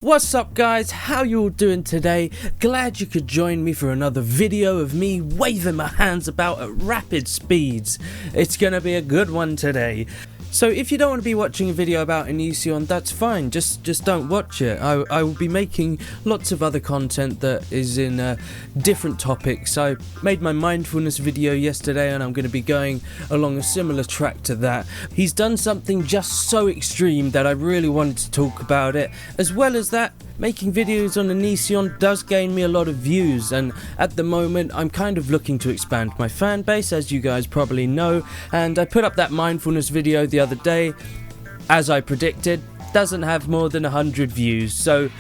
What's up guys, how you all doing today? Glad you could join me for another video of me waving my hands about at rapid speeds. It's gonna be a good one today. So if you don't want to be watching a video about Onision, that's fine, just don't watch it. I will be making lots of other content that is in different topics. I made my mindfulness video yesterday and I'm going to be going along a similar track to that. He's done something just so extreme that I really wanted to talk about it. As well as that, making videos on Onision does gain me a lot of views, and at the moment I'm kind of looking to expand my fan base, as you guys probably know, and I put up that mindfulness video the other day. As I predicted, doesn't have more than 100 views, so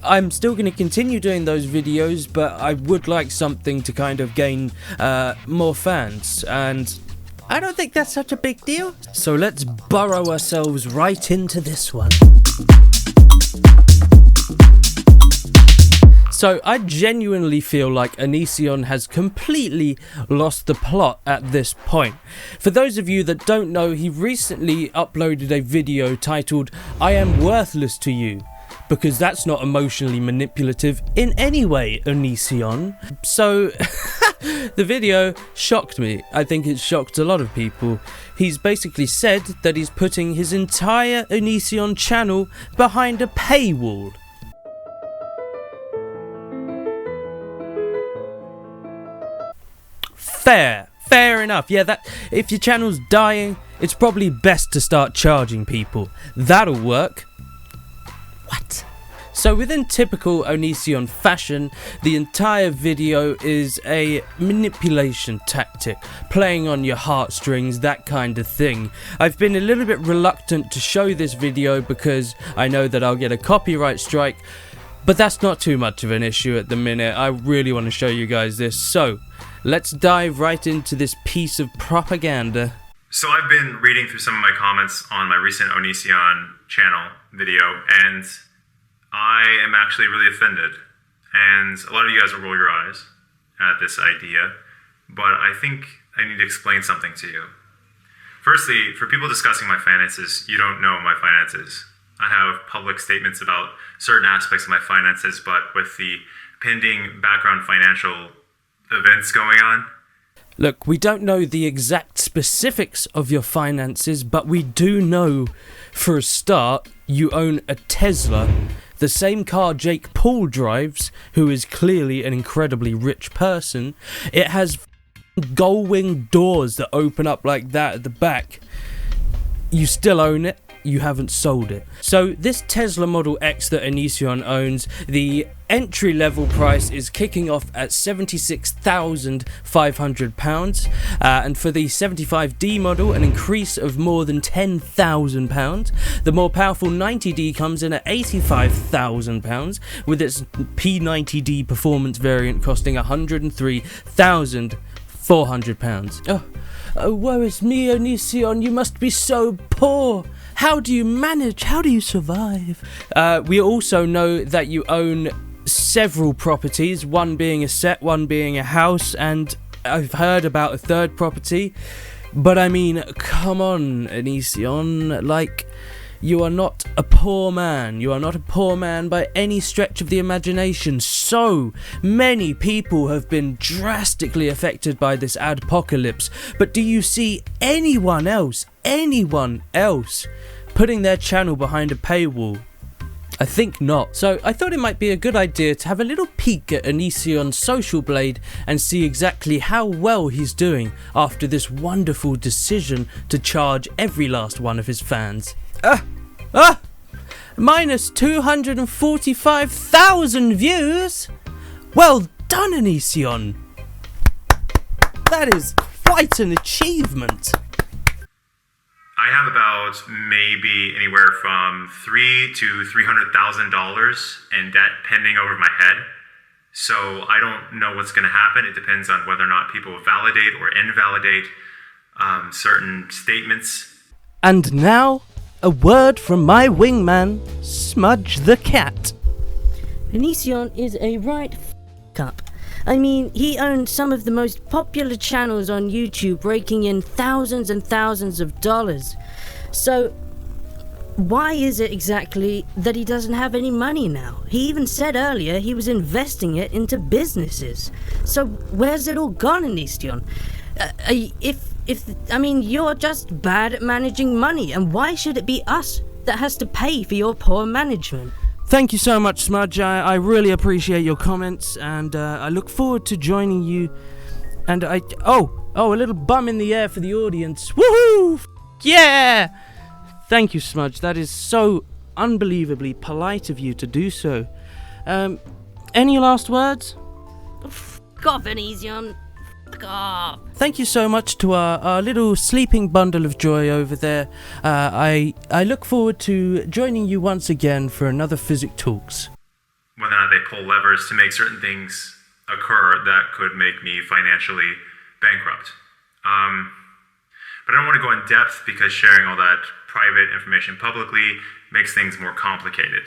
I'm still going to continue doing those videos, but I would like something to kind of gain more fans, and I don't think that's such a big deal. So let's burrow ourselves right into this one. So I genuinely feel like Onision has completely lost the plot at this point. For those of you that don't know, he recently uploaded a video titled "I am worthless to you," because that's not emotionally manipulative in any way, Onision. So the video shocked me. I think it shocked a lot of people. He's basically said that he's putting his entire Onision channel behind a paywall. Fair enough. Yeah, that if your channel's dying, it's probably best to start charging people. That'll work. What? So within typical Onision fashion, the entire video is a manipulation tactic, playing on your heartstrings, that kind of thing. I've been a little bit reluctant to show this video because I know that I'll get a copyright strike, but that's not too much of an issue at the minute. I really want to show you guys this, so let's dive right into this piece of propaganda. So I've been reading through some of my comments on my recent Onision channel video, and I am actually really offended. And a lot of you guys will roll your eyes at this idea, but I think I need to explain something to you. Firstly, for people discussing my finances, you don't know my finances. I have public statements about certain aspects of my finances, but with the pending background financial events going on. Look, we don't know the exact specifics of your finances, but we do know for a start you own a Tesla, the same car Jake Paul drives, who is clearly an incredibly rich person. It has gull-wing doors that open up like that at the back. You still own it. You haven't sold it. So this Tesla Model X that Onision owns, the entry level price is kicking off at £76,500, and for the 75D model an increase of more than £10,000. The more powerful 90D comes in at £85,000, with its P90D performance variant costing £103,400. Oh, woe is me, Onision, you must be so poor. How do you manage? How do you survive? We also know that you own several properties, one being a set, one being a house, and I've heard about a third property. But I mean, come on, Onision, like, you are not a poor man. You are not a poor man by any stretch of the imagination. So many people have been drastically affected by this adpocalypse. But do you see anyone else putting their channel behind a paywall? I think not. So I thought it might be a good idea to have a little peek at Onision's social blade and see exactly how well he's doing after this wonderful decision to charge every last one of his fans. Minus 245,000 views? Well done, Onision. That is quite an achievement. I have about maybe anywhere from $300,000 to $300,000 in debt pending over my head. So I don't know what's going to happen. It depends on whether or not people validate or invalidate certain statements. And now, a word from my wingman, Smudge the cat. Onision is a right up. I mean, he owns some of the most popular channels on YouTube, raking in thousands and thousands of dollars. So, why is it exactly that he doesn't have any money now? He even said earlier he was investing it into businesses. So where's it all gone, Onision? I mean, you're just bad at managing money, and why should it be us that has to pay for your poor management? Thank you so much, Smudge. I really appreciate your comments, and I look forward to joining you. And a little bum in the air for the audience. Woohoo! Yeah! Thank you, Smudge. That is so unbelievably polite of you to do so. Any last words? Fuck off, Onision. Fuck off. Thank you so much to our little sleeping bundle of joy over there. I look forward to joining you once again for another Phyzik Talks. Whether or not they pull levers to make certain things occur that could make me financially bankrupt. But I don't want to go in depth because sharing all that private information publicly makes things more complicated.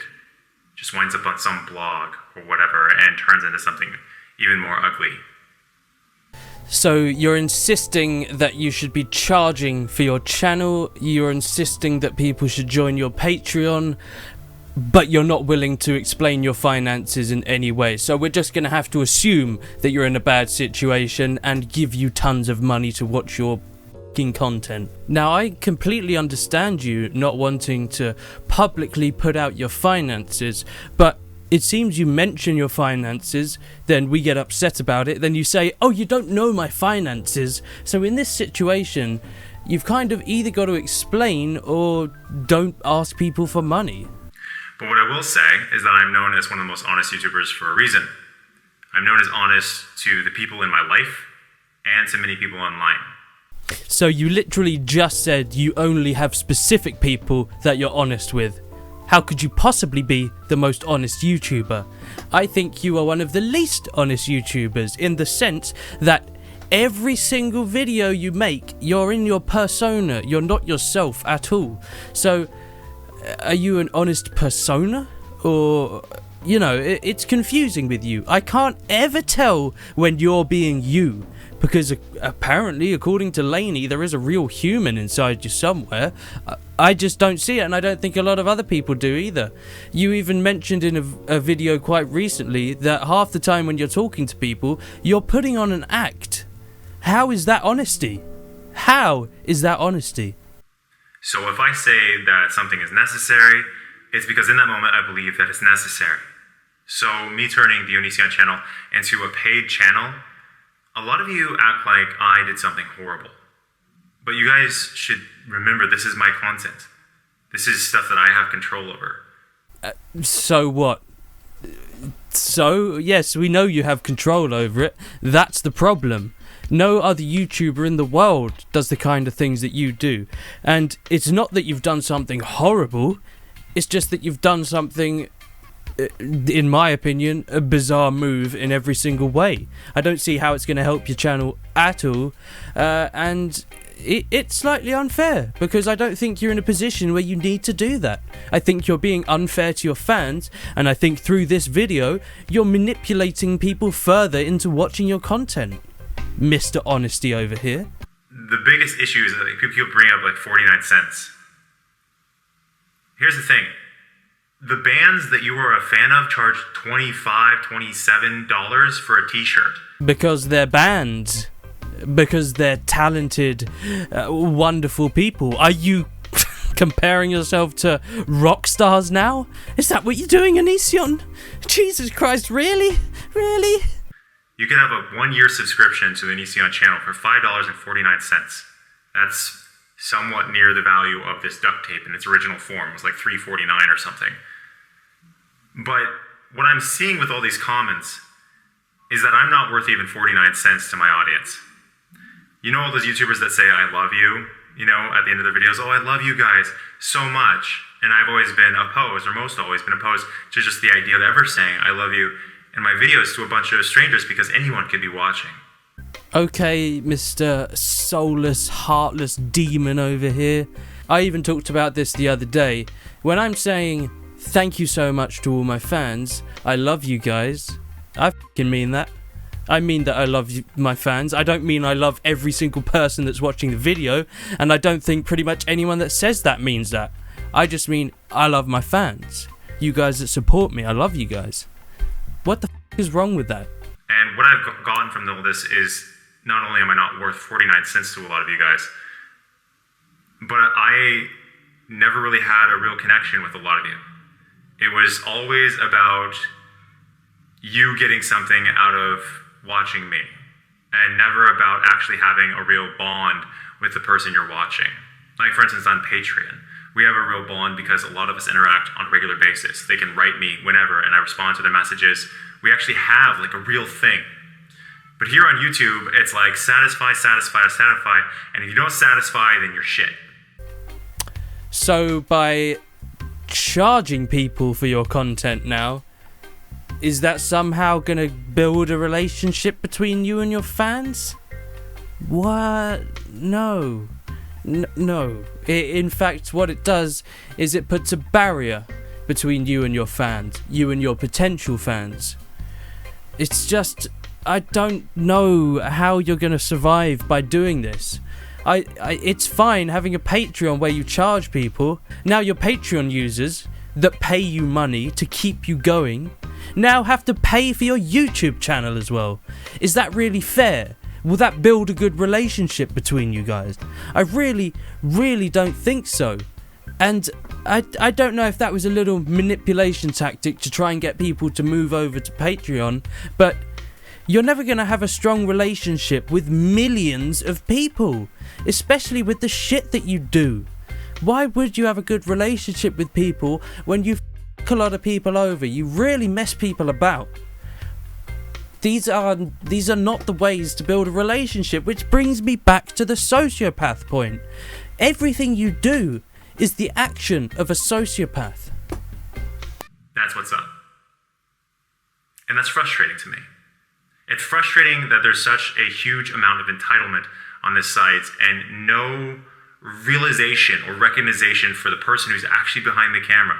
Just winds up on some blog or whatever and turns into something even more ugly. So you're insisting that you should be charging for your channel, you're insisting that people should join your Patreon, but you're not willing to explain your finances in any way. So we're just going to have to assume that you're in a bad situation and give you tons of money to watch your content. Now, I completely understand you not wanting to publicly put out your finances, but it seems you mention your finances, then we get upset about it, then you say, oh, you don't know my finances. So in this situation, you've kind of either got to explain or don't ask people for money. But what I will say is that I'm known as one of the most honest YouTubers for a reason. I'm known as honest to the people in my life and to many people online. So you literally just said you only have specific people that you're honest with. How could you possibly be the most honest YouTuber? I think you are one of the least honest YouTubers in the sense that every single video you make, you're in your persona, you're not yourself at all. So, are you an honest persona? Or, you know, it's confusing with you. I can't ever tell when you're being you. Because apparently, according to Laney, there is a real human inside you somewhere. I just don't see it, and I don't think a lot of other people do either. You even mentioned in a video quite recently that half the time when you're talking to people, you're putting on an act. How is that honesty? How is that honesty? So if I say that something is necessary, it's because in that moment I believe that it's necessary. So me turning the Onision channel into a paid channel, a lot of you act like I did something horrible. But you guys should remember this is my content. This is stuff that I have control over. So what? So, yes, we know you have control over it. That's the problem. No other YouTuber in the world does the kind of things that you do. And it's not that you've done something horrible. It's just that you've done something, in my opinion, a bizarre move in every single way. I don't see how it's going to help your channel at all, and it's slightly unfair, because I don't think you're in a position where you need to do that. I think you're being unfair to your fans, and I think through this video, you're manipulating people further into watching your content. Mr. Honesty over here. The biggest issue is that people bring up like 49 cents. Here's the thing. The bands that you are a fan of charge $25, $27 for a t-shirt. Because they're bands. Because they're talented, wonderful people. Are you comparing yourself to rock stars now? Is that what you're doing, Onision? Jesus Christ, really? Really? You can have a 1-year subscription to the Onision channel for $5.49. That's somewhat near the value of this duct tape in its original form. It was like $3.49 or something. But what I'm seeing with all these comments is that I'm not worth even 49 cents to my audience. You know all those YouTubers that say, I love you, you know, at the end of their videos, oh, I love you guys so much. And I've always been opposed, or most always been opposed to just the idea of ever saying, I love you in my videos to a bunch of strangers because anyone could be watching. Okay, Mr. Soulless, Heartless Demon over here. I even talked about this the other day. When I'm saying, thank you so much to all my fans, I love you guys, I f***ing mean that. I mean that I love my fans. I don't mean I love every single person that's watching the video, and I don't think pretty much anyone that says that means that. I just mean I love my fans. You guys that support me, I love you guys. What the is wrong with that? And what I've gotten from all this is, not only am I not worth 49 cents to a lot of you guys, but I never really had a real connection with a lot of you. It was always about you getting something out of watching me, and never about actually having a real bond with the person you're watching. Like, for instance, on Patreon, we have a real bond because a lot of us interact on a regular basis. They can write me whenever, and I respond to their messages. We actually have like a real thing. But here on YouTube, it's like satisfy, satisfy, satisfy, and if you don't satisfy, then you're shit. So by charging people for your content now, is that somehow gonna build a relationship between you and your fans? What? No. No. In fact, what it does is it puts a barrier between you and your fans, you and your potential fans. It's just, I don't know how you're gonna survive by doing this. It's fine having a Patreon where you charge people. Now your Patreon users that pay you money to keep you going now have to pay for your YouTube channel as well. Is that really fair? Will that build a good relationship between you guys? I really don't think so. And I don't know if that was a little manipulation tactic to try and get people to move over to Patreon, but you're never going to have a strong relationship with millions of people, especially with the shit that you do. Why would you have a good relationship with people when you f*** a lot of people over? You really mess people about. These are not the ways to build a relationship, which brings me back to the sociopath point. Everything you do is the action of a sociopath. That's what's up. And that's frustrating to me. It's frustrating that there's such a huge amount of entitlement on this site and no realization or recognition for the person who's actually behind the camera,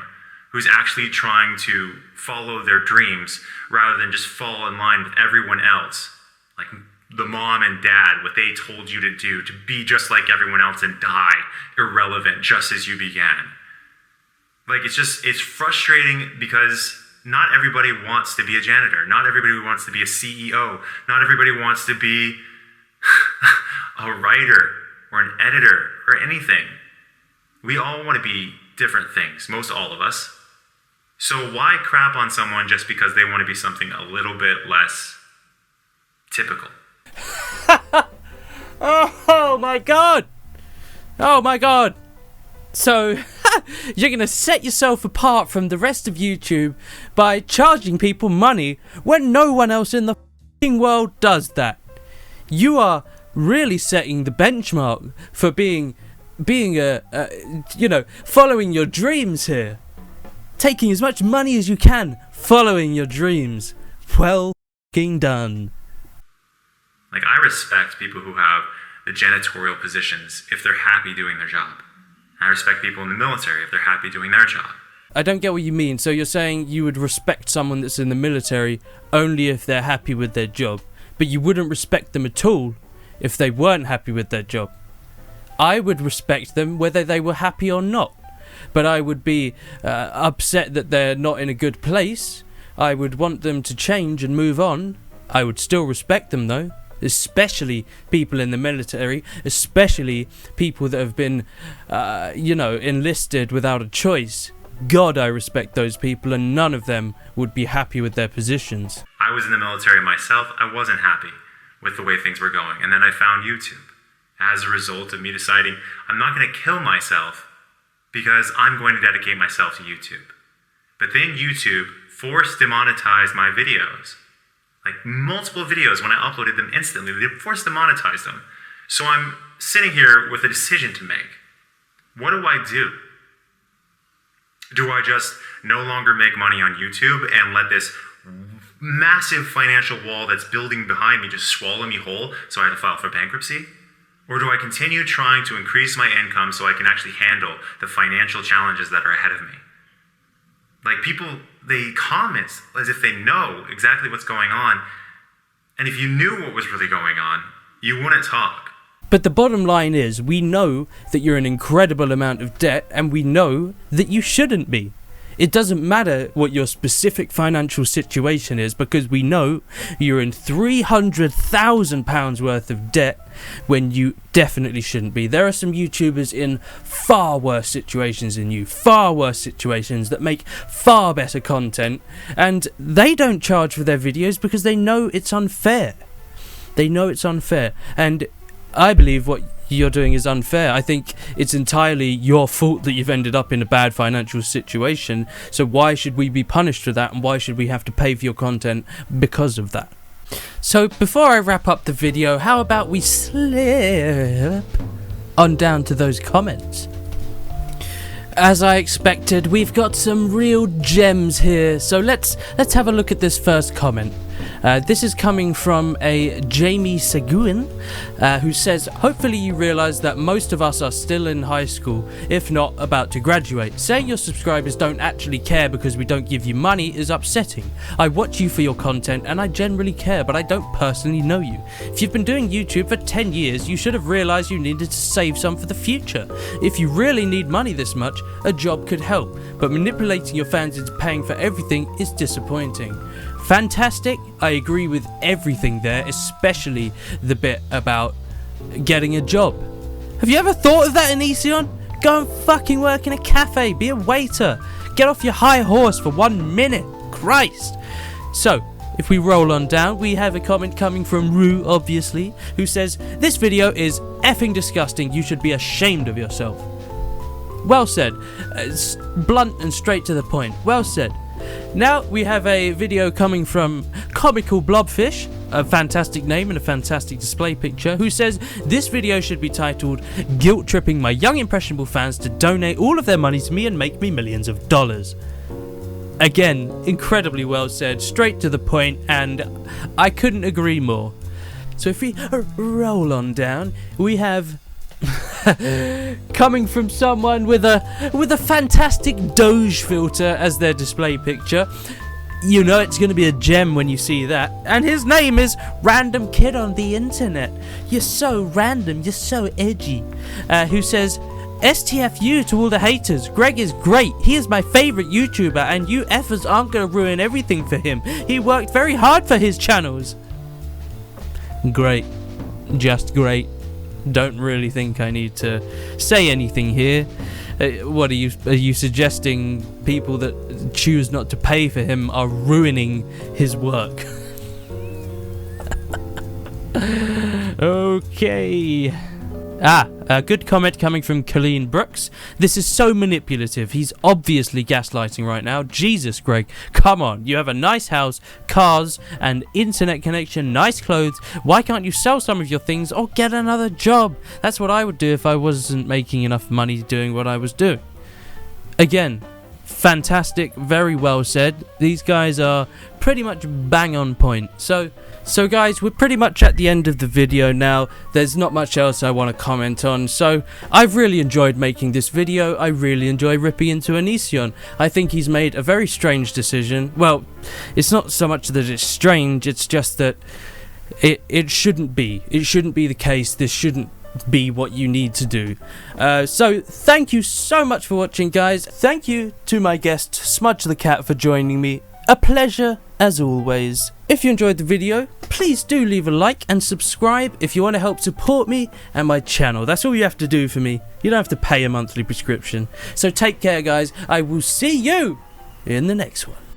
who's actually trying to follow their dreams rather than just fall in line with everyone else. Like the mom and dad, what they told you to do, to be just like everyone else and die irrelevant just as you began. Like, it's frustrating because not everybody wants to be a janitor. Not everybody wants to be a CEO. Not everybody wants to be a writer or an editor or anything. We all want to be different things, most all of us. So why crap on someone just because they want to be something a little bit less typical? Oh my god! Oh my god! So, you're gonna set yourself apart from the rest of YouTube by charging people money when no one else in the f***ing world does that. You are really setting the benchmark for being following your dreams here. Taking as much money as you can, following your dreams. Well f***ing done. Like, I respect people who have the janitorial positions if they're happy doing their job. I respect people in the military if they're happy doing their job. I don't get what you mean. So you're saying you would respect someone that's in the military only if they're happy with their job, but you wouldn't respect them at all if they weren't happy with their job. I would respect them whether they were happy or not, but I would be upset that they're not in a good place. I would want them to change and move on. I would still respect them though. Especially people in the military, especially people that have been, enlisted without a choice. God, I respect those people, and none of them would be happy with their positions. I was in the military myself. I wasn't happy with the way things were going, and then I found YouTube. As a result of me deciding I'm not going to kill myself because I'm going to dedicate myself to YouTube. But then YouTube forced to monetize my videos. Like multiple videos, when I uploaded them instantly, they forced to monetize them. So I'm sitting here with a decision to make. What do I do? Do I just no longer make money on YouTube and let this massive financial wall that's building behind me just swallow me whole so I have to file for bankruptcy? Or do I continue trying to increase my income so I can actually handle the financial challenges that are ahead of me? Like, people, they comment as if they know exactly what's going on. And if you knew what was really going on, you wouldn't talk. But the bottom line is, we know that you're an incredible amount of debt, and we know that you shouldn't be. It doesn't matter what your specific financial situation is, because we know you're in £300,000 worth of debt when you definitely shouldn't be. There are some YouTubers in far worse situations than you, far worse situations that make far better content, and they don't charge for their videos because they know it's unfair. They know it's unfair, and I believe what you're doing is unfair. I think it's entirely your fault that you've ended up in a bad financial situation, so why should we be punished for that, and why should we have to pay for your content because of that? So before I wrap up the video, how about we slip on down to those comments? As I expected, we've got some real gems here, so let's have a look at this first comment. This is coming from a Jammy Seguin, who says, hopefully you realise that most of us are still in high school, if not about to graduate. Saying your subscribers don't actually care because we don't give you money is upsetting. I watch you for your content and I generally care, but I don't personally know you. If you've been doing YouTube for 10 years, you should have realised you needed to save some for the future. If you really need money this much, a job could help, but manipulating your fans into paying for everything is disappointing. Fantastic, I agree with everything there, especially the bit about getting a job. Have you ever thought of that, Onision? Go and fucking work in a cafe, be a waiter. Get off your high horse for 1 minute. Christ. So, if we roll on down, we have a comment coming from Rue, obviously, who says, this video is effing disgusting, you should be ashamed of yourself. Well said. Blunt and straight to the point. Well said. Now we have a video coming from Comical Blobfish, a fantastic name and a fantastic display picture, who says this video should be titled Guilt Tripping My Young Impressionable Fans to Donate All of Their Money to Me and Make Me Millions of Dollars. Again, incredibly well said, straight to the point, and I couldn't agree more. So if we roll on down, we have coming from someone with a fantastic Doge filter as their display picture. You know it's going to be a gem when you see that. And his name is Random Kid on the Internet. You're so random, you're so edgy. Who says, STFU to all the haters. Greg is great. He is my favourite YouTuber, and you effers aren't going to ruin everything for him. He worked very hard for his channels. Great. Just great. Don't really think I need to say anything here. What are you suggesting people that choose not to pay for him are ruining his work? Okay. A good comment coming from Colleen Brooks. This is so manipulative. He's obviously gaslighting right now. Jesus, Greg, come on. You have a nice house, cars, and internet connection, nice clothes. Why can't you sell some of your things or get another job? That's what I would do if I wasn't making enough money doing what I was doing. Again, fantastic, very well said. These guys are pretty much bang on point. So guys, we're pretty much at the end of the video now. There's not much else I want to comment on. So I've really enjoyed making this video. I really enjoy ripping into Onision. I think he's made a very strange decision. Well, it's not so much that it's strange, it's just that it shouldn't be. It shouldn't be the case. This shouldn't be what you need to do. So thank you so much for watching, guys. Thank you to my guest Smudge the Cat for joining me. A pleasure as always. If you enjoyed the video, please do leave a like and subscribe if you want to help support me and my channel. That's all you have to do for me. You don't have to pay a monthly prescription. So take care, guys. I will see you in the next one.